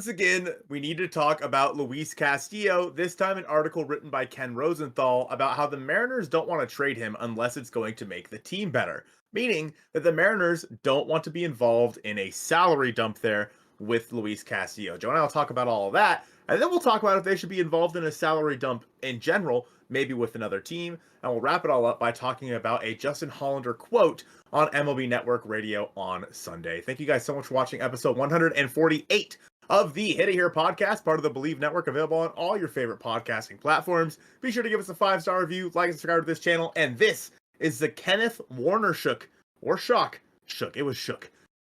again, we need to talk about Luis Castillo, this time an article written by Ken Rosenthal about how the Mariners don't want to trade him unless it's going to make the team better. Meaning that the Mariners don't want to be involved in a salary dump there with Luis Castillo. Joe and I will talk about all of that, and then we'll talk about if they should be involved in a salary dump in general, maybe with another team, and we'll wrap it all up by talking about a Justin Hollander quote on MLB Network Radio on Sunday. Thank you guys so much for watching episode 148 of the Hit It Here podcast, part of the Bleav Network, available on all your favorite podcasting platforms. Be sure to give us a 5-star review, like and subscribe to this channel, and this is the Kenneth Warner Shook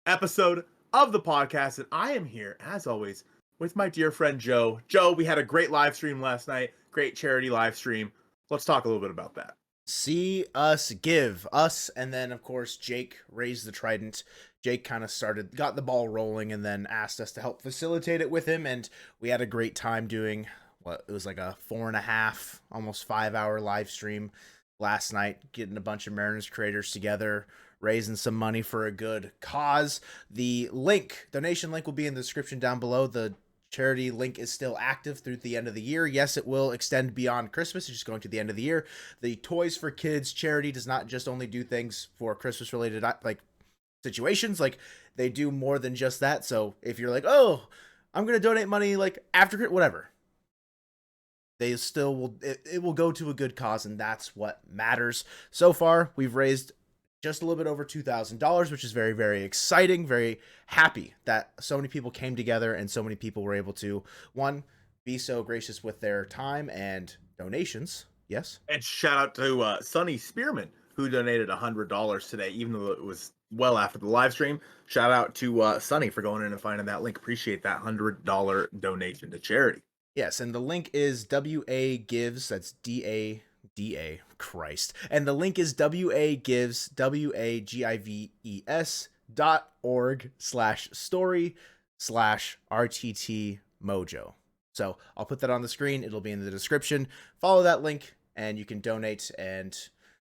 episode of the podcast, and I am here, as always, with my dear friend Joe. Joe, we had a great live stream last night, great charity live stream. Let's talk a little bit about that. See us give us, and then of course Jake raised the trident. Jake kind of got the ball rolling, and then asked us to help facilitate it with him, and we had a great time doing it was like a 4.5, almost 5-hour live stream last night, getting a bunch of Mariners creators together, raising some money for a good cause. The donation link will be in the description down below. The charity link is still active through the end of the year. Yes, it will extend beyond Christmas. It's just going to the end of the year. The Toys for Kids charity does not just only do things for Christmas related situations. They do more than just that. So if you're like, oh, I'm going to donate money after whatever, they still will. It will go to a good cause, and that's what matters. So far, we've raised just a little bit over $2,000, which is very, very exciting. Very happy that so many people came together and so many people were able to, one, be so gracious with their time and donations. Yes. And shout out to Sonny Spearman, who donated $100 today, even though it was well after the live stream. Shout out to Sonny for going in and finding that link. Appreciate that $100 donation to charity. Yes, and the link is WA Gives. That's DA. Christ. And the link is WAGives, WAGives.org/story/RTT Mojo. So I'll put that on the screen. It'll be in the description. Follow that link and you can donate, and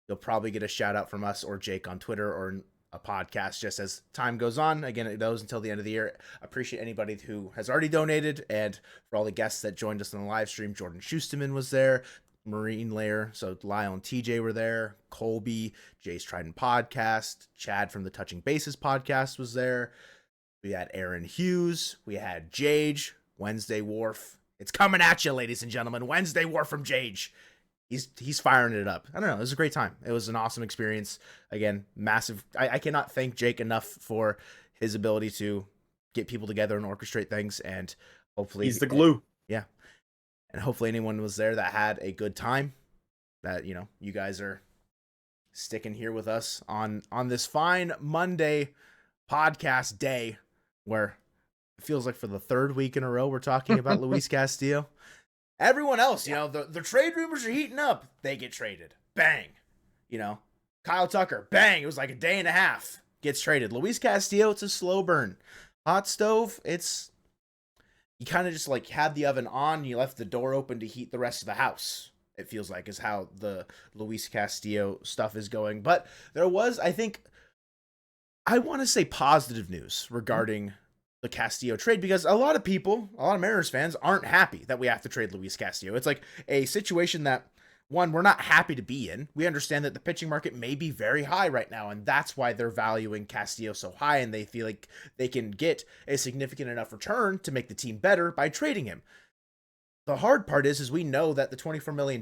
you'll probably get a shout out from us or Jake on Twitter or a podcast just as time goes on. Again, it goes until the end of the year. Appreciate anybody who has already donated, and for all the guests that joined us on the live stream. Jordan Schusterman was there, Marine Layer, so Lyle and TJ were there, Colby, Jay's Trident Podcast, Chad from the Touching Bases podcast was there. We had Aaron Hughes, we had Jage, Wednesday Wharf. It's coming at you, ladies and gentlemen. Wednesday Wharf from Jage. He's firing it up. I don't know. It was a great time. It was an awesome experience. Again, massive. I cannot thank Jake enough for his ability to get people together and orchestrate things, and hopefully he's the glue. Yeah. And hopefully anyone was there that had a good time, that, you guys are sticking here with us on this fine Monday podcast day, where it feels like for the third week in a row we're talking about Luis Castillo. Everyone else, the trade rumors are heating up. They get traded. Bang. Kyle Tucker, bang. It was like a day and a half. Gets traded. Luis Castillo, it's a slow burn. Hot stove, you kind of just had the oven on, you left the door open to heat the rest of the house. It feels like is how the Luis Castillo stuff is going. But there was, I want to say positive news regarding the Castillo trade, because a lot of Mariners fans aren't happy that we have to trade Luis Castillo. It's like a situation that, one, we're not happy to be in. We understand that the pitching market may be very high right now, and that's why they're valuing Castillo so high, and they feel like they can get a significant enough return to make the team better by trading him. The hard part is we know that the $24 million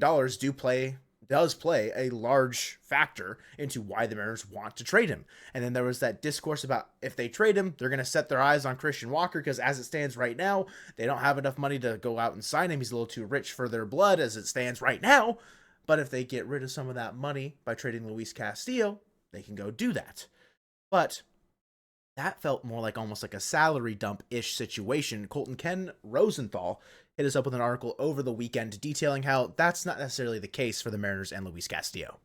does play a large factor into why the Mariners want to trade him. And then there was that discourse about if they trade him, they're going to set their eyes on Christian Walker, because as it stands right now, they don't have enough money to go out and sign him. He's a little too rich for their blood as it stands right now. But if they get rid of some of that money by trading Luis Castillo, they can go do that. But that felt more like almost like a salary dump-ish situation. Ken Rosenthal hit us up with an article over the weekend detailing how that's not necessarily the case for the Mariners and Luis Castillo.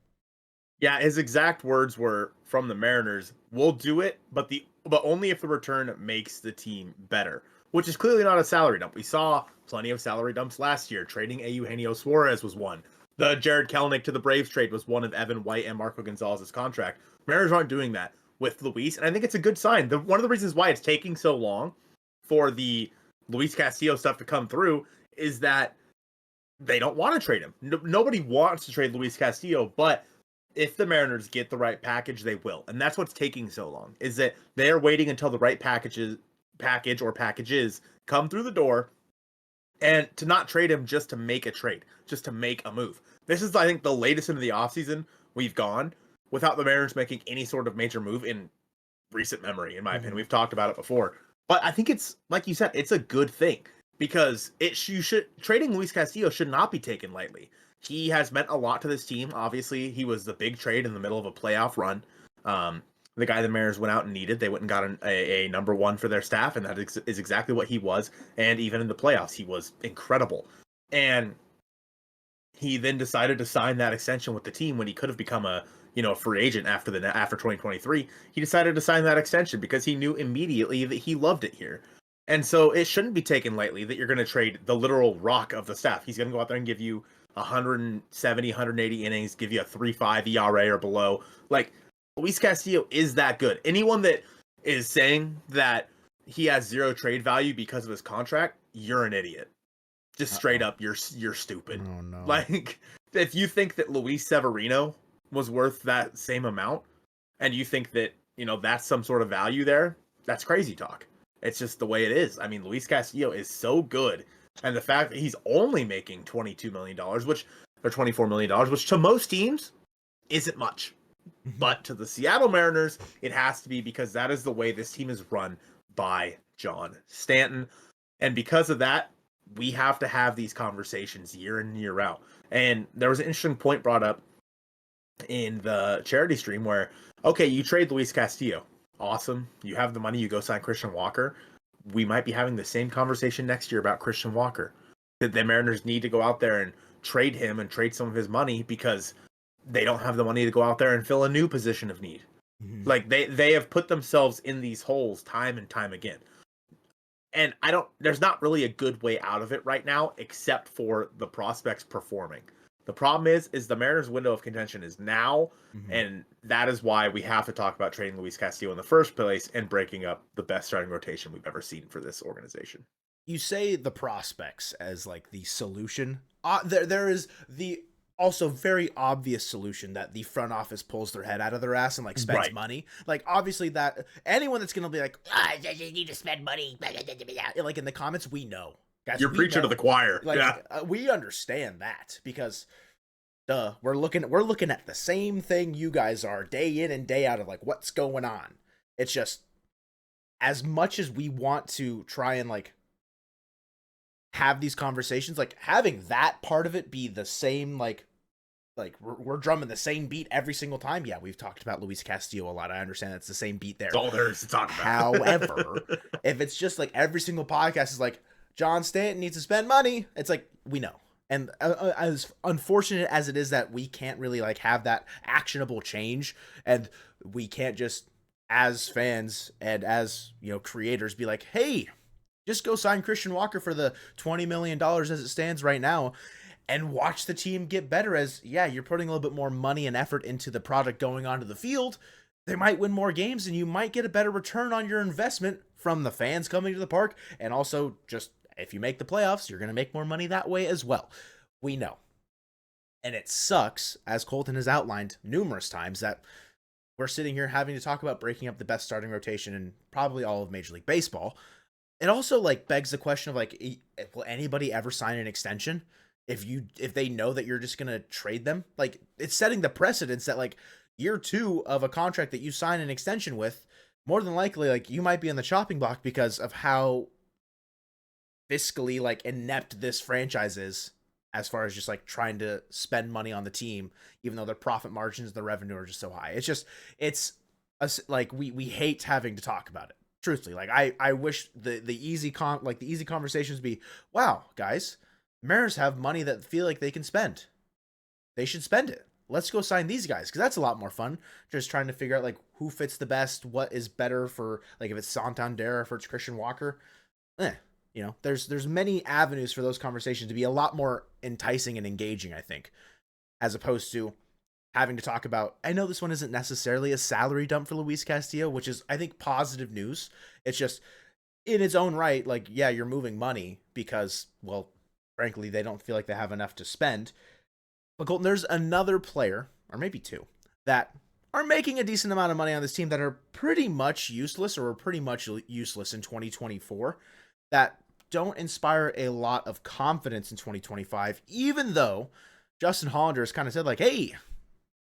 Yeah, his exact words were from the Mariners, "We'll do it, but only if the return makes the team better," which is clearly not a salary dump. We saw plenty of salary dumps last year. Trading Eugenio Suarez was one. The Jared Kelenic to the Braves trade was one of Evan White and Marco Gonzalez's contract. Mariners aren't doing that with Luis, and I think it's a good sign. One of the reasons why it's taking so long for the Luis Castillo stuff to come through is that they don't want to trade him. Nobody wants to trade Luis Castillo, but if the Mariners get the right package, they will. And that's what's taking so long, is that they're waiting until the right package or packages come through the door, and to not trade him just to make a trade, just to make a move. This is, I think, the latest into the offseason we've gone without the Mariners making any sort of major move in recent memory, in my opinion. We've talked about it before. But I think it's, like you said, it's a good thing, because trading Luis Castillo should not be taken lightly. He has meant a lot to this team. Obviously, he was the big trade in the middle of a playoff run. The guy the Mariners went out and needed. They went and got a number one for their staff, and that is exactly what he was. And even in the playoffs, he was incredible. And he then decided to sign that extension with the team when he could have become a free agent after 2023. He decided to sign that extension because he knew immediately that he loved it here. And so it shouldn't be taken lightly that you're going to trade the literal rock of the staff. He's going to go out there and give you 170, 180 innings, give you a 3.5 ERA or below. Like, Luis Castillo is that good. Anyone that is saying that he has zero trade value because of his contract, you're an idiot. Just straight up, you're stupid. Oh, no. Like, if you think that Luis Severino was worth that same amount, and you think that, that's some sort of value there, that's crazy talk. It's just the way it is. I mean, Luis Castillo is so good, and the fact that he's only making $22 million, or $24 million, which to most teams isn't much. But to the Seattle Mariners, it has to be, because that is the way this team is run by John Stanton. And because of that, we have to have these conversations year in and year out. And there was an interesting point brought up in the charity stream where, okay, you trade Luis Castillo. Awesome. You have the money, you go sign Christian Walker. We might be having the same conversation next year about Christian Walker. That the Mariners need to go out there and trade him and trade some of his money because they don't have the money to go out there and fill a new position of need. Like, they have put themselves in these holes time and time again. And there's not really a good way out of it right now, except for the prospects performing. The problem is the Mariners' window of contention is now, and that is why we have to talk about trading Luis Castillo in the first place and breaking up the best starting rotation we've ever seen for this organization. You say the prospects as like the solution. There is the also very obvious solution that the front office pulls their head out of their ass and like spends money. Like, obviously, that anyone that's gonna be like, you need to spend money, like in the comments, we know. Guys, you're preaching to the choir. Like, we understand that, because we're looking at the same thing you guys are day in and day out of like what's going on. It's just, as much as we want to try and like have these conversations, like having that part of it be the same, like we're drumming the same beat every single time. Yeah, we've talked about Luis Castillo a lot. I understand that's the same beat there. That's all there is to talk about. However, if it's just like every single podcast is like, John Stanton needs to spend money, it's like, we know. And as unfortunate as it is that we can't really like have that actionable change, and we can't just, as fans and as, creators, be like, hey, just go sign Christian Walker for the $20 million as it stands right now and watch the team get better. As, yeah, you're putting a little bit more money and effort into the product going onto the field. They might win more games, and you might get a better return on your investment from the fans coming to the park. And also, just if you make the playoffs, you're going to make more money that way as well. We know. And it sucks, as Colton has outlined numerous times, that we're sitting here having to talk about breaking up the best starting rotation in probably all of Major League Baseball. It also like begs the question of like, will anybody ever sign an extension if they know that you're just gonna trade them? Like, it's setting the precedence that like year 2 of a contract that you sign an extension with, more than likely like you might be in the chopping block because of how fiscally like inept this franchise is, as far as just like trying to spend money on the team, even though their profit margins, the revenue are just so high. Like we hate having to talk about it. Truthfully, like I wish the easy conversations be, wow, guys, Mariners have money that feel like they can spend. They should spend it. Let's go sign these guys, because that's a lot more fun. Just trying to figure out like who fits the best, what is better for, like, if it's Santander, if it's Christian Walker. There's many avenues for those conversations to be a lot more enticing and engaging, I think, as opposed to having to talk about, I know this one isn't necessarily a salary dump for Luis Castillo, which is, I think, positive news. It's just, in its own right, like, yeah, you're moving money because, well, frankly, they don't feel like they have enough to spend. But Colton, there's another player, or maybe two, that are making a decent amount of money on this team that are pretty much useless or were pretty much useless in 2024 that don't inspire a lot of confidence in 2025, even though Justin Hollander has kind of said, like, hey,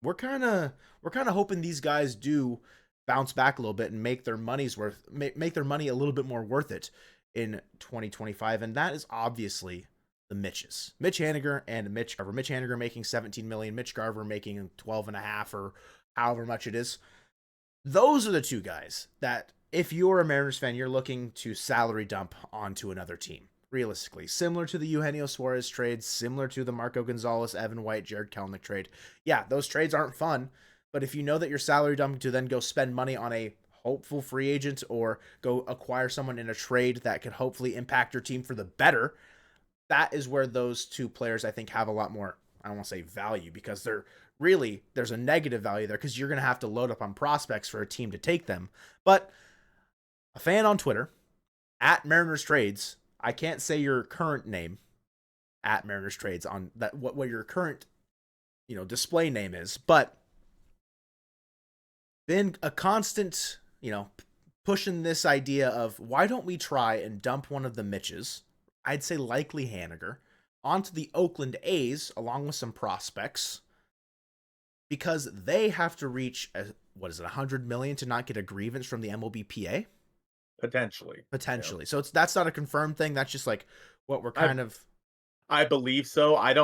we're kind of hoping these guys do bounce back a little bit and make their money's worth, make their money a little bit more worth it in 2025. And that is obviously the Mitches, Mitch Haniger and Mitch Garver. Mitch Haniger making 17 million, Mitch Garver making 12 and a half or however much it is. Those are the two guys that if you're a Mariners fan, you're looking to salary dump onto another team. Realistically, similar to the Eugenio Suarez trade, similar to the Marco Gonzalez, Evan White, Jared Kelenic trade. Yeah, those trades aren't fun, but if you know that you're salary dumping to then go spend money on a hopeful free agent or go acquire someone in a trade that could hopefully impact your team for the better, that is where those two players, I think, have a lot more, I don't want to say value, because there's a negative value there because you're going to have to load up on prospects for a team to take them. But a fan on Twitter, at Mariners Trades, I can't say your current name, at Mariners Trades, on that what your current, display name is, but been a constant, pushing this idea of why don't we try and dump one of the Mitches, I'd say likely Haniger, onto the Oakland A's along with some prospects because they have to reach, $100 million to not get a grievance from the MLBPA? Potentially. Potentially. So that's not a confirmed thing. That's just like what we're kind of. I Bleav so. I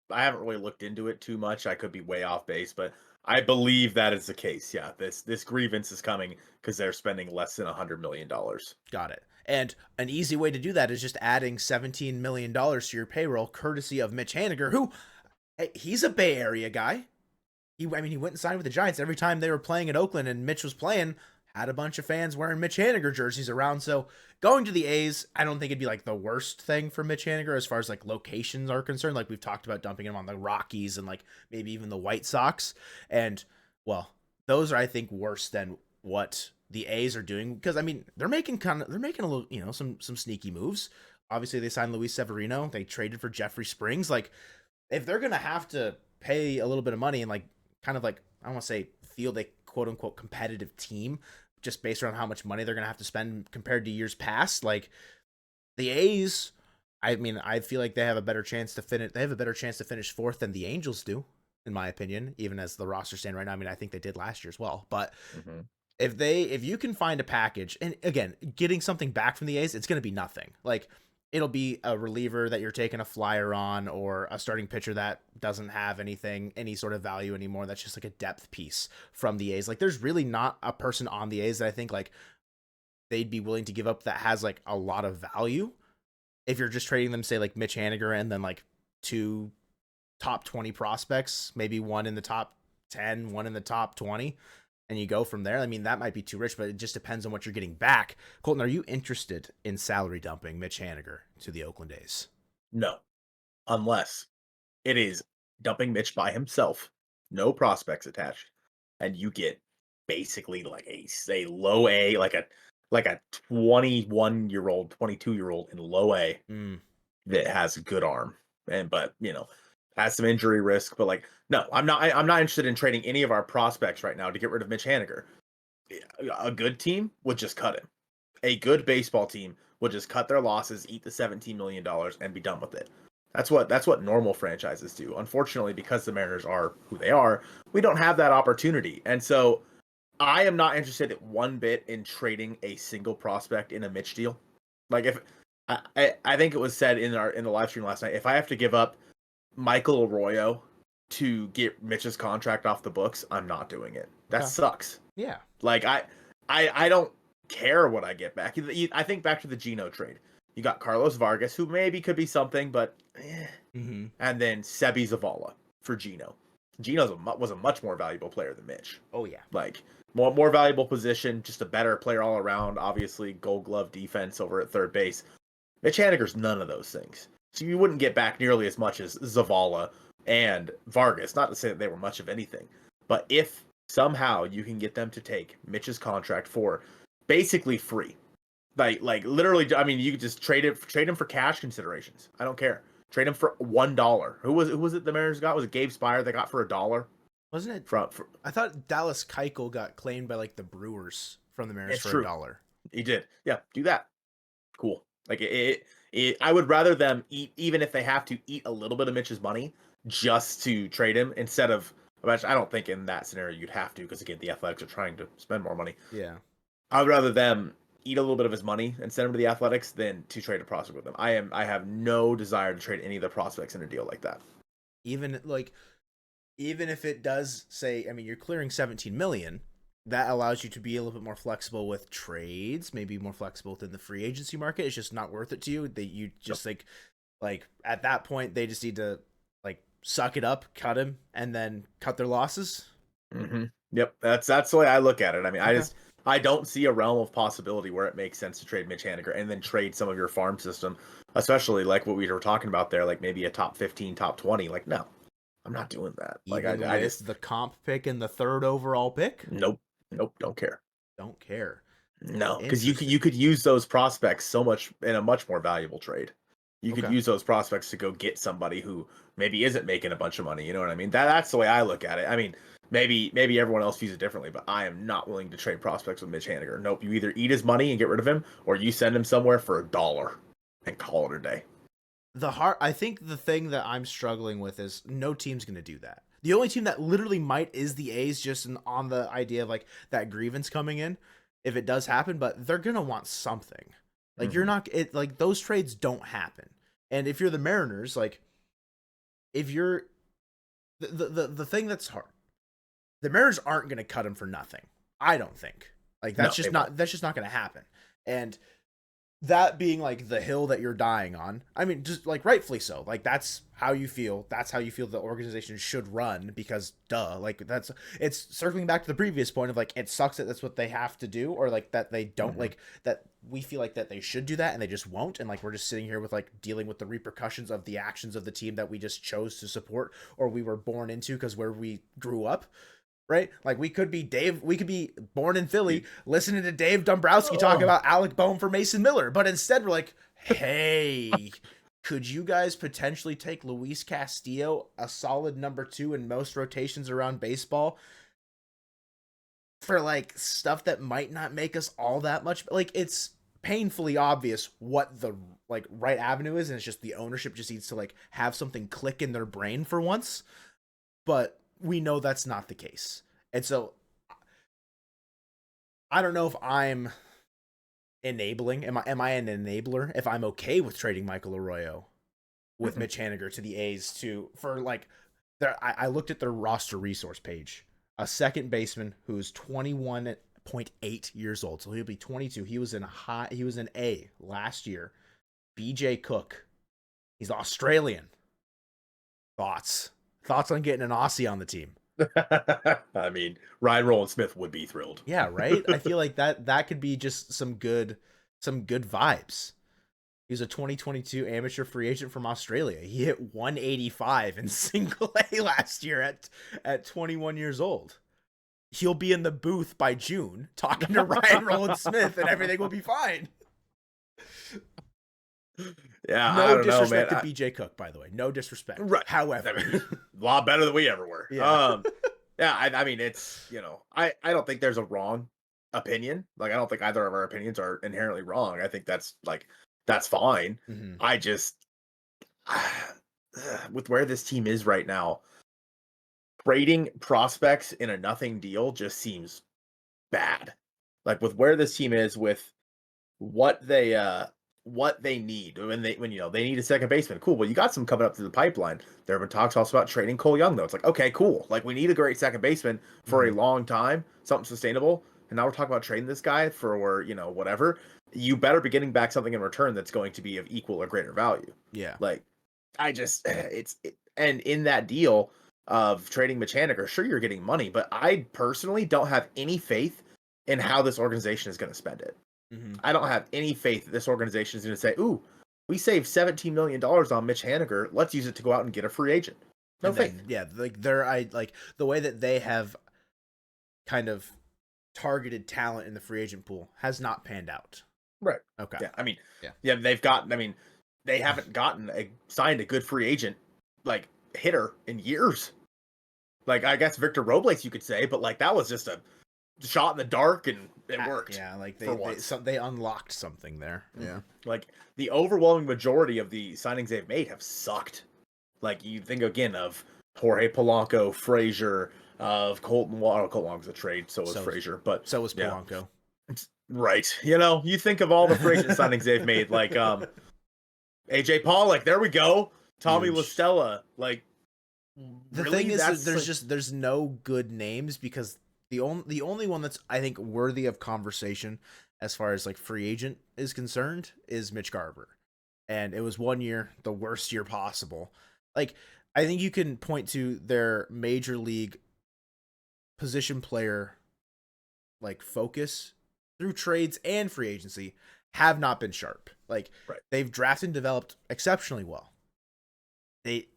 haven't really looked into it too much. I could be way off base, but I Bleav that is the case. Yeah, this grievance is coming because they're spending less than $100 million. Got it. And an easy way to do that is just adding $17 million to your payroll, courtesy of Mitch Haniger, who, hey, he's a Bay Area guy. He went and signed with the Giants. Every time they were playing in Oakland and Mitch was playing, had a bunch of fans wearing Mitch Haniger jerseys around. So going to the A's, I don't think it'd be like the worst thing for Mitch Haniger as far as like locations are concerned. Like we've talked about dumping him on the Rockies and like maybe even the White Sox. And well, those are, I think, worse than what the A's are doing because I mean they're making a little, some sneaky moves. Obviously they signed Luis Severino. They traded for Jeffrey Springs. Like if they're gonna have to pay a little bit of money and like kind of like I don't want to say field a quote unquote competitive team just based on how much money they're gonna have to spend compared to years past, like the A's, I mean, I feel like they have a better chance to finish. They have a better chance to finish fourth than the Angels do, in my opinion. Even as the roster stand right now, I mean, I think they did last year as well. But if you can find a package, and again, getting something back from the A's, it's going to be nothing. Like it'll be a reliever that you're taking a flyer on, or a starting pitcher that doesn't have any sort of value anymore. That's just like a depth piece from the A's. Like there's really not a person on the A's that I think like they'd be willing to give up that has like a lot of value. If you're just trading them, say like Mitch Haniger and then like two top 20 prospects, maybe one in the top 10, one in the top 20, and you go from there. I mean, that might be too rich, but it just depends on what you're getting back. Colton, are you interested in salary dumping Mitch Haniger to the Oakland A's? No, unless it is dumping Mitch by himself, no prospects attached, and you get basically like a low A, like a 21-year-old, 22-year-old in low A that has a good arm, but has some injury risk. But like, no, I'm not interested in trading any of our prospects right now to get rid of Mitch Haniger. A good team would just cut him. A good baseball team would just cut their losses, eat the $17 million, and be done with it. That's what normal franchises do. Unfortunately, because the Mariners are who they are, we don't have that opportunity. And so I am not interested one bit in trading a single prospect in a Mitch deal. Like if I think it was said in the live stream last night, if I have to give up Michael Arroyo to get Mitch's contract off the books, I'm not doing it. That sucks. Yeah. Like I don't care what I get back. I think back to the Geno trade. You got Carlos Vargas, who maybe could be something, but and then Sebi Zavala for Geno. Geno was a much more valuable player than Mitch. Oh yeah. Like more valuable position, just a better player all around. Obviously, Gold Glove defense over at third base. Mitch Haniger's none of those things. So you wouldn't get back nearly as much as Zavala and Vargas. Not to say that they were much of anything, but if somehow you can get them to take Mitch's contract for basically free, Like literally, I mean, you could just trade him for cash considerations. I don't care. Trade him for $1. Who was it the Mariners got? Was it Gabe Spire they got for $1? Wasn't it? From I thought Dallas Keuchel got claimed by like the Brewers from the Mariners It's for true. $1. He did. Yeah, do that. Cool. Like I would rather them eat, even if they have to eat a little bit of Mitch's money just to trade him instead of. I don't think in that scenario you'd have to, because again the Athletics are trying to spend more money. Yeah. I would rather them eat a little bit of his money and send him to the Athletics than to trade a prospect with them. I have no desire to trade any of the prospects in a deal like that. Even if it does say, I mean, you're clearing 17 million, that allows you to be a little bit more flexible with trades, maybe more flexible within the free agency market. It's just not worth it to you. That you just like at that point they just need to like suck it up, cut him, and then cut their losses. Mm-hmm. Yep, that's the way I look at it. I mean, Okay. I don't see a realm of possibility where it makes sense to trade Mitch Haniger and then trade some of your farm system, especially like what we were talking about there, like maybe a top 15, top 20. Like, no, I'm not doing that. Like, Even I with just the comp pick and the 3rd overall pick, nope, don't care. don't care. No, because Interesting. you could use those prospects so much in a much more valuable trade. You could Okay. use those prospects to go get somebody who maybe isn't making a bunch of money. You know what I mean? That's the way I look at it. I mean, maybe everyone else views it differently, but I am not willing to trade prospects with Mitch Haniger. Nope. You either eat his money and get rid of him, or you send him somewhere for $1 and call it a day. I think the thing that I'm struggling with is no team's going to do that. The only team that literally might is the A's, just on the idea of like that grievance coming in, if it does happen, but they're going to want something. Like you're not like those trades don't happen. And if you're the Mariners, like if you're the thing that's hard, the Mariners aren't going to cut him for nothing. I don't think. Like that's just not going to happen. And that being like the hill that you're dying on, I mean, just like rightfully so. Like that's how you feel. That's how you feel the organization should run, because like it's circling back to the previous point of like it sucks that that's what they have to do, or like that they don't like that we feel like that they should do that and they just won't, and like we're just sitting here with like dealing with the repercussions of the actions of the team that we just chose to support or we were born into because where we grew up. Right? Like we could be born in Philly listening to Dave Dombrowski talk about Alec Boehm for Mason Miller, but instead we're like, hey, could you guys potentially take Luis Castillo, a solid number 2 in most rotations around baseball, for like stuff that might not make us all that much? Like it's painfully obvious what the like right avenue is, and it's just the ownership just needs to like have something click in their brain for once. But we know that's not the case. And so I don't know if I'm enabling. Am I an enabler if I'm okay with trading Michael Arroyo with Mitch Haniger to the A's for like I looked at their roster resource page. A second baseman who's 21.8 years old. So he'll be 22. He was an A last year. BJ Cook. He's Australian. Thoughts on getting an Aussie on the team? I mean, Ryan Rowland-Smith would be thrilled. Yeah, right? I feel like that could be just some good vibes. He was a 2022 amateur free agent from Australia. He hit 185 in single A last year at 21 years old. He'll be in the booth by June talking to Ryan Rowland-Smith and everything will be fine. Yeah, no I don't disrespect know, man. to BJ Cook, by the way. No disrespect. Right. However, I mean, a lot better than we ever were. Yeah. Yeah, I mean, it's, I don't think there's a wrong opinion. Like, I don't think either of our opinions are inherently wrong. I think that's fine. Mm-hmm. I just, with where this team is right now, trading prospects in a nothing deal just seems bad. Like, with where this team is, with what they need when they need a second baseman. Cool. Well, you got some coming up through the pipeline. There have been talks also about trading Cole Young, though. It's like, okay, cool. Like, we need a great second baseman for a long time, something sustainable. And now we're talking about trading this guy for whatever. You better be getting back something in return that's going to be of equal or greater value. Yeah. Like, and in that deal of trading Mitch Haniger, sure, you're getting money, but I personally don't have any faith in how this organization is going to spend it. Mm-hmm. I don't have any faith that this organization is going to say, ooh, we saved $17 million on Mitch Haniger. Let's use it to go out and get a free agent. No faith. Yeah, like the way that they have kind of targeted talent in the free agent pool has not panned out. Right. Okay. Yeah. I mean, Yeah. yeah, they haven't signed a good free agent, like, hitter in years. Like, I guess Victor Robles, you could say, but like that was just a shot in the dark and it worked Yeah, like for once. they unlocked something there. Yeah. Like the overwhelming majority of the signings they've made have sucked. Like you think again of Jorge Polanco, Frazier, of Colton Wong. Colton Wong's a trade, so was Frazier, but so was yeah, Polanco. right. You know, you think of all the free agent signings they've made, like AJ Pollock. There we go. Tommy Huge. LaStella. Like The really, thing is, that's there's no good names because the only one that's I think worthy of conversation as far as like free agent is concerned is Mitch Garver, and it was 1 year, the worst year possible. Like I think you can point to their major league position player like focus through trades and free agency have not been sharp. Like right. they've drafted and developed exceptionally well. The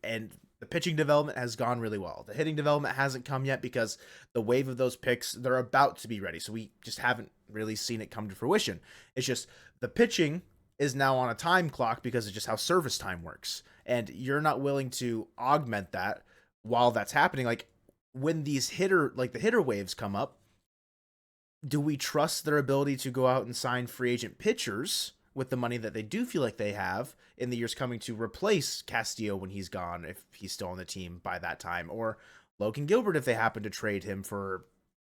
pitching development has gone really well. The hitting development hasn't come yet because the wave of those picks, they're about to be ready. So we just haven't really seen it come to fruition. It's just the pitching is now on a time clock because of just how service time works. And you're not willing to augment that while that's happening. Like when these the hitter waves come up, do we trust their ability to go out and sign free agent pitchers with the money that they do feel like they have in the years coming to replace Castillo when he's gone, if he's still on the team by that time, or Logan Gilbert if they happen to trade him for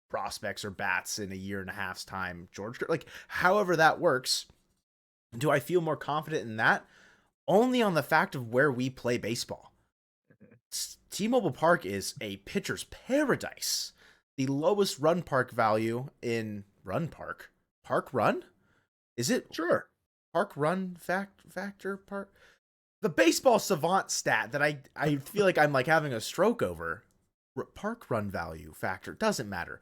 prospects or bats in a year and a half's time? Like however that works, do I feel more confident in that? Only on the fact of where we play baseball. T-Mobile Park is a pitcher's paradise. The lowest run park value in Park Run? Is it? Sure. Park Run Factor Park? The baseball savant stat that I feel like I'm like having a stroke over. Park Run value factor doesn't matter.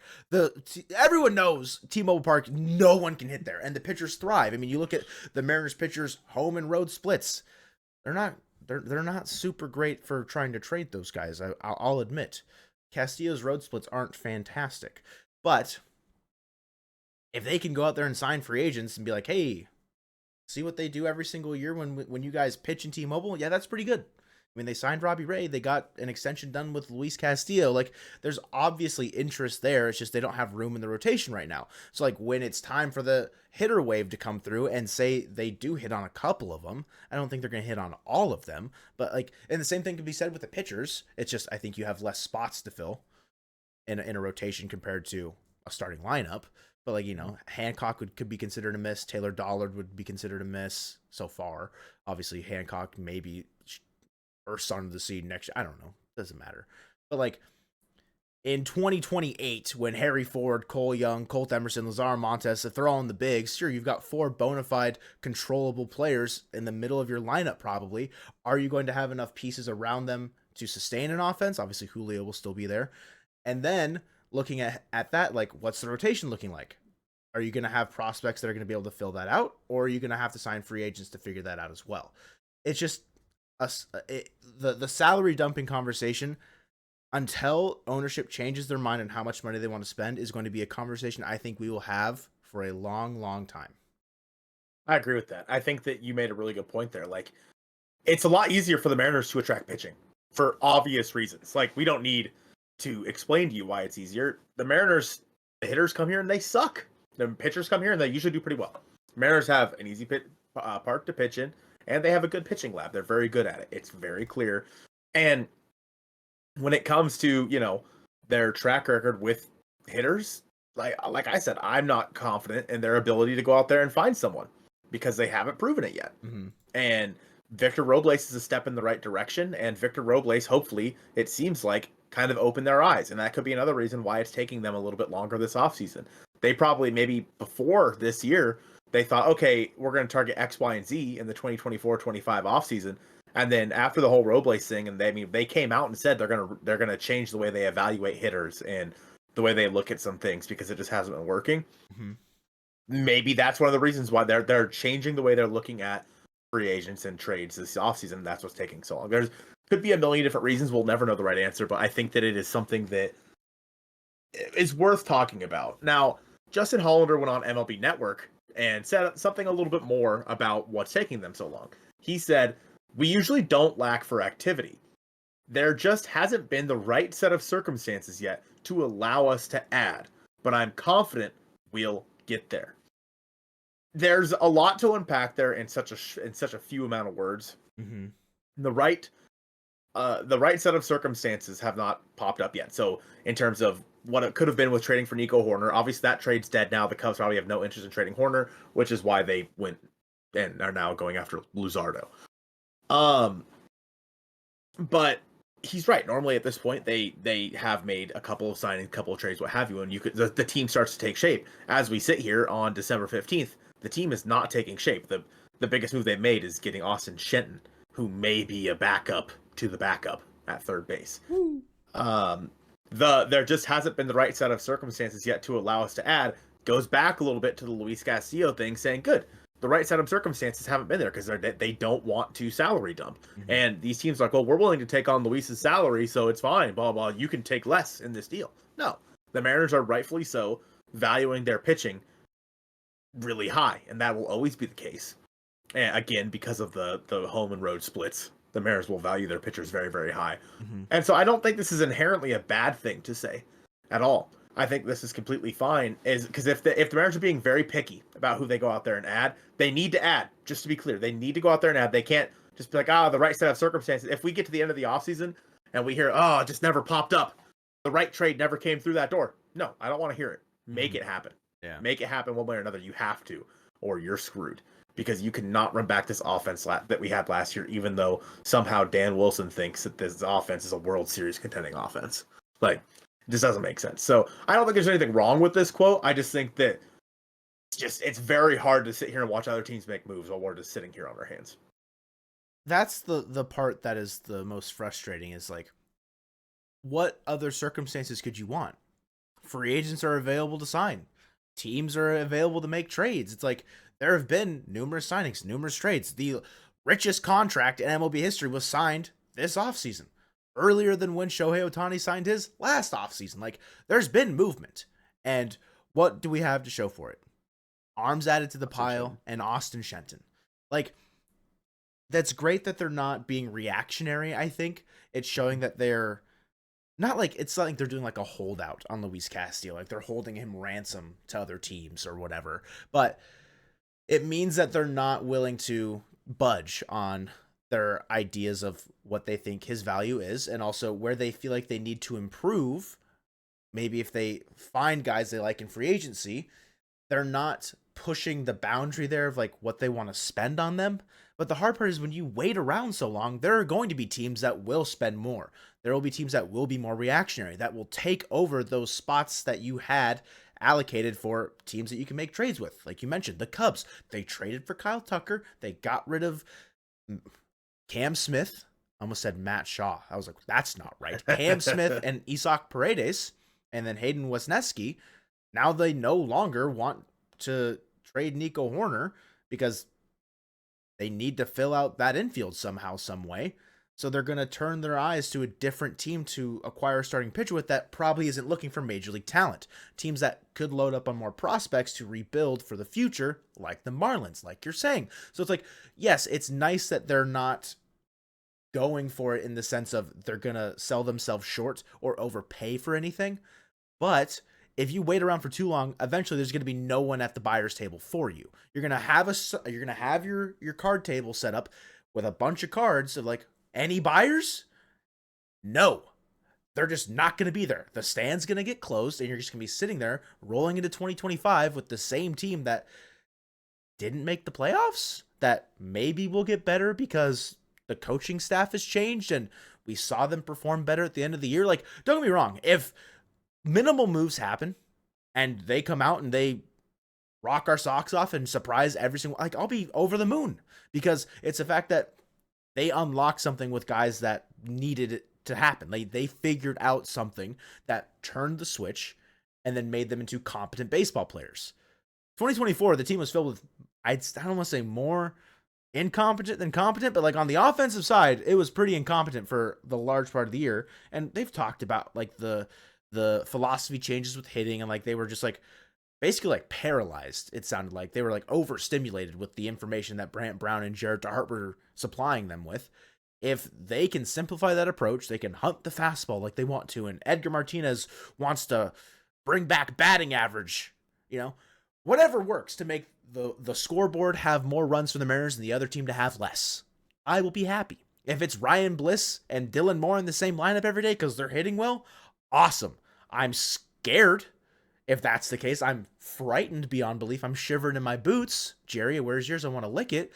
Everyone knows T-Mobile Park, no one can hit there, and the pitchers thrive. I mean, you look at the Mariners pitchers' home and road splits. They're not super great for trying to trade those guys. I'll admit. Castillo's road splits aren't fantastic, but if they can go out there and sign free agents and be like, hey, see what they do every single year when you guys pitch in T-Mobile, yeah, that's pretty good. I mean, they signed Robbie Ray. They got an extension done with Luis Castillo. Like, there's obviously interest there. It's just they don't have room in the rotation right now. So, like, when it's time for the hitter wave to come through and say they do hit on a couple of them, I don't think they're going to hit on all of them. But, like, and the same thing can be said with the pitchers. It's just I think you have less spots to fill in a rotation compared to a starting lineup. But, like, you know, Hancock could be considered a miss. Taylor Dollard would be considered a miss so far. Obviously, Hancock maybe first son of the seed next year. I don't know. Doesn't matter. But, like, in 2028, when Harry Ford, Cole Young, Colt Emerson, Lazar Montes, if they're all in the bigs, sure, you've got 4 bona fide controllable players in the middle of your lineup probably. Are you going to have enough pieces around them to sustain an offense? Obviously, Julio will still be there. And then looking at that, like, what's the rotation looking like? Are you going to have prospects that are going to be able to fill that out? Or are you going to have to sign free agents to figure that out as well? It's just the salary dumping conversation, until ownership changes their mind on how much money they want to spend, is going to be a conversation I think we will have for a long, long time. I agree with that. I think that you made a really good point there. Like, it's a lot easier for the Mariners to attract pitching for obvious reasons. Like, we don't need to explain to you why it's easier. The Mariners, the hitters come here and they suck. The pitchers come here and they usually do pretty well. Mariners have an easy park to pitch in, and they have a good pitching lab. They're very good at it. It's very clear. And when it comes to, you know, their track record with hitters, like I said, I'm not confident in their ability to go out there and find someone because they haven't proven it yet. Mm-hmm. And Victor Robles is a step in the right direction, and Victor Robles, hopefully, it seems like, kind of opened their eyes, and that could be another reason why it's taking them a little bit longer this offseason. They probably, maybe before this year, they thought, okay, we're going to target X, Y, and Z in the 2024-25 offseason, and then after the whole Robles thing, and they came out and said they're gonna change the way they evaluate hitters and the way they look at some things because it just hasn't been working. Mm-hmm. Maybe that's one of the reasons why they're changing the way they're looking at free agents and trades this offseason. That's what's taking so long. There's could be a million different reasons. We'll never know the right answer, but I think that it is something that is worth talking about. Now, Justin Hollander went on MLB Network and said something a little bit more about what's taking them so long. He said, "We usually don't lack for activity. There just hasn't been the right set of circumstances yet to allow us to add, but I'm confident we'll get there." There's a lot to unpack there in such a few amount of words. Mm-hmm. The right set of circumstances have not popped up yet. So in terms of what it could have been with trading for Nico Hoerner, obviously that trade's dead now. The Cubs probably have no interest in trading Hoerner, which is why they went and are now going after Luzardo. But he's right. Normally at this point, they have made a couple of signings, a couple of trades, what have you, and the team starts to take shape. As we sit here on December 15th, the team is not taking shape. The biggest move they've made is getting Austin Shenton, who may be a backup to the backup at third base. There just hasn't been the right set of circumstances yet to allow us to add. Goes back a little bit to the Luis Castillo thing, saying, good, the right set of circumstances haven't been there because they don't want to salary dump. Mm-hmm. And these teams are like, well, we're willing to take on Luis's salary, so it's fine, blah, blah, you can take less in this deal. No, the Mariners are rightfully so valuing their pitching really high, and that will always be the case. And again, because of the home and road splits, the Mariners will value their pitchers very, very high. Mm-hmm. And so I don't think this is inherently a bad thing to say at all. I think this is completely fine, is because if the Mariners are being very picky about who they go out there and add, they need to add. Just to be clear, they need to go out there and add. They can't just be like, the right set of circumstances. If we get to the end of the offseason and we hear, it just never popped up, the right trade never came through that door. No, I don't want to hear it. Make it happen. Yeah. Make it happen one way or another. You have to, or you're screwed. Because you cannot run back this offense that we had last year, even though somehow Dan Wilson thinks that this offense is a World Series contending offense. Like, this doesn't make sense. So I don't think there's anything wrong with this quote. I just think that it's very hard to sit here and watch other teams make moves while we're just sitting here on our hands. That's the part that is the most frustrating, is like, what other circumstances could you want? Free agents are available to sign. Teams are available to make trades. It's like, there have been numerous signings, numerous trades. The richest contract in MLB history was signed this offseason, earlier than when Shohei Ohtani signed his last offseason. Like, there's been movement. And what do we have to show for it? Arms added to the pile and Austin Shenton. Like, that's great that they're not being reactionary, I think. It's showing that they're not like, it's not like they're doing like a holdout on Luis Castillo. Like, they're holding him ransom to other teams or whatever. But it means that they're not willing to budge on their ideas of what they think his value is, and also where they feel like they need to improve. Maybe if they find guys they like in free agency, they're not pushing the boundary there of like what they want to spend on them. But the hard part is, when you wait around so long, there are going to be teams that will spend more. There will be teams that will be more reactionary, that will take over those spots that you had allocated for teams that you can make trades with. Like you mentioned, the Cubs, they traded for Kyle Tucker. They got rid of Cam Smith. I almost said Matt Shaw. I was like, that's not right. Cam Smith and Isaac Paredes, and then Hayden Wesneski. Now they no longer want to trade Nico Hoerner because they need to fill out that infield somehow, some way. So they're going to turn their eyes to a different team to acquire a starting pitcher with that probably isn't looking for major league talent. Teams that could load up on more prospects to rebuild for the future, like the Marlins, like you're saying. So it's like, yes, it's nice that they're not going for it in the sense of they're going to sell themselves short or overpay for anything. But if you wait around for too long, eventually there's going to be no one at the buyer's table for you. You're going to have your card table set up with a bunch of cards of like, any buyers? No. They're just not going to be there. The stand's going to get closed, and you're just going to be sitting there rolling into 2025 with the same team that didn't make the playoffs, that maybe will get better because the coaching staff has changed and we saw them perform better at the end of the year. Like, don't get me wrong. If minimal moves happen and they come out and they rock our socks off and surprise every single, like, I'll be over the moon, because it's the fact that they unlocked something with guys that needed it to happen. They figured out something that turned the switch and then made them into competent baseball players. 2024, the team was filled with, I don't want to say more incompetent than competent, but like on the offensive side, it was pretty incompetent for the large part of the year. And they've talked about like the philosophy changes with hitting, and like they were just like, basically like paralyzed. It sounded like they were like overstimulated with the information that Brant Brown and Jared DeHart were supplying them with. If they can simplify that approach, they can hunt the fastball like they want to, and Edgar Martinez wants to bring back batting average, whatever works to make the scoreboard have more runs for the Mariners and the other team to have less, I will be happy. If it's Ryan Bliss and Dylan Moore in the same lineup every day because they're hitting well, awesome. I'm scared if that's the case. I'm frightened beyond belief. I'm shivering in my boots. Jerry, where's yours? I want to lick it.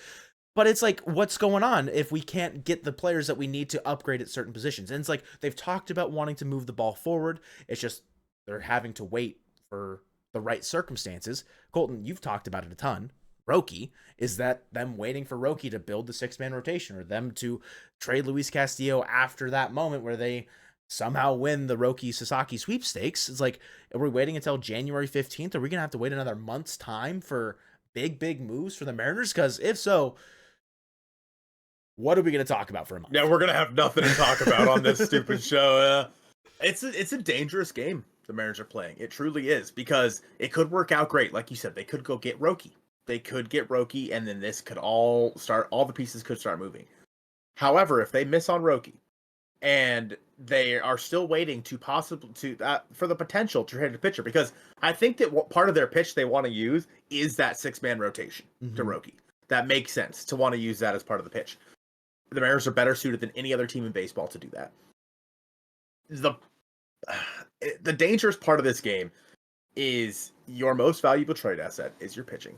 But it's like, what's going on if we can't get the players that we need to upgrade at certain positions? And it's like, they've talked about wanting to move the ball forward. It's just they're having to wait for the right circumstances. Colton, you've talked about it a ton. Roki, is that them waiting for Roki to build the 6-man rotation, or them to trade Luis Castillo after that moment where they somehow win the Roki Sasaki sweepstakes? It's like, are we waiting until January 15th? Are we going to have to wait another month's time for big moves for the Mariners? Because if so, what are we going to talk about for a month? Yeah, we're going to have nothing to talk about on this stupid show. It's a dangerous game the Mariners are playing. It truly is, because it could work out great. Like you said, they could go get Roki. They could get Roki, and then this could all the pieces could start moving. However, if they miss on Roki, and they are still waiting for the potential to trade a pitcher, because I think that part of their pitch they want to use is that 6-man rotation to Roki. That makes sense to want to use that as part of the pitch. The Mariners are better suited than any other team in baseball to do that. The dangerous part of this game is your most valuable trade asset is your pitching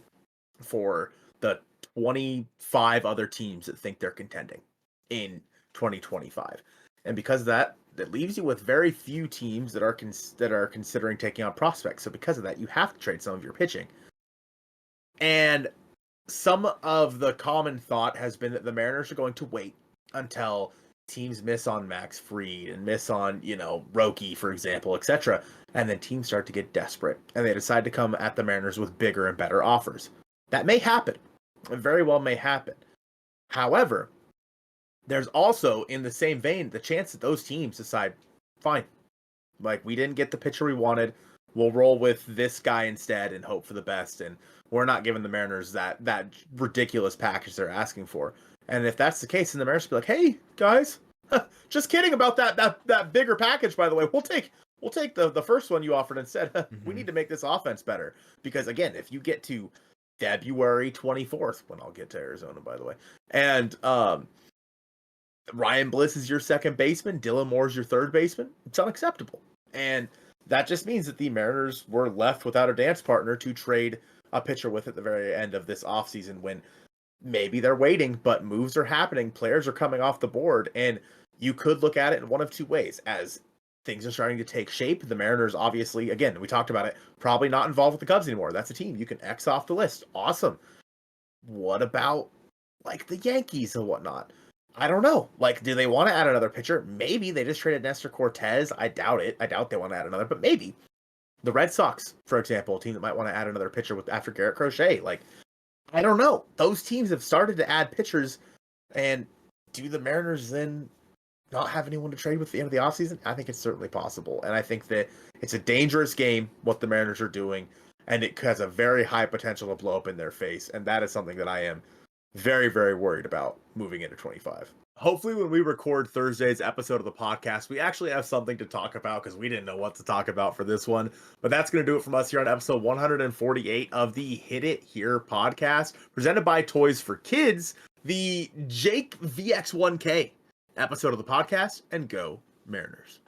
for the 25 other teams that think they're contending in 2025. And because of that leaves you with very few teams that are considering taking on prospects. So because of that, you have to trade some of your pitching. And some of the common thought has been that the Mariners are going to wait until teams miss on Max Fried and miss on, Roki, for example, etc. And then teams start to get desperate and they decide to come at the Mariners with bigger and better offers. That may happen. It very well may happen. However, there's also, in the same vein, the chance that those teams decide, fine, like, we didn't get the pitcher we wanted. We'll roll with this guy instead and hope for the best. And we're not giving the Mariners that ridiculous package they're asking for. And if that's the case, then the Mariners will be like, hey, guys, just kidding about that bigger package, by the way. We'll take the first one you offered instead. We need to make this offense better. Because, again, if you get to February 24th, when I'll get to Arizona, by the way, and Ryan Bliss is your second baseman, Dylan Moore is your third baseman, it's unacceptable. And that just means that the Mariners were left without a dance partner to trade a pitcher with at the very end of this offseason, when maybe they're waiting, but moves are happening. Players are coming off the board, and you could look at it in one of two ways. As things are starting to take shape, the Mariners, obviously, again, we talked about it, probably not involved with the Cubs anymore. That's a team you can X off the list. Awesome. What about, like, the Yankees and whatnot? I don't know. Like, do they want to add another pitcher? Maybe. They just traded Nestor Cortez. I doubt it. I doubt they want to add another, but maybe. The Red Sox, for example, a team that might want to add another pitcher after Garrett Crochet. Like, I don't know. Those teams have started to add pitchers, and do the Mariners then not have anyone to trade with at the end of the offseason? I think it's certainly possible, and I think that it's a dangerous game, what the Mariners are doing, and it has a very high potential to blow up in their face, and that is something that I am very, very worried about moving into 25. Hopefully when we record Thursday's episode of the podcast, we actually have something to talk about, because we didn't know what to talk about for this one. But that's going to do it from us here on episode 148 of the Hit It Here podcast, presented by Toys for Kids, the Jake VX1K episode of the podcast, and go Mariners.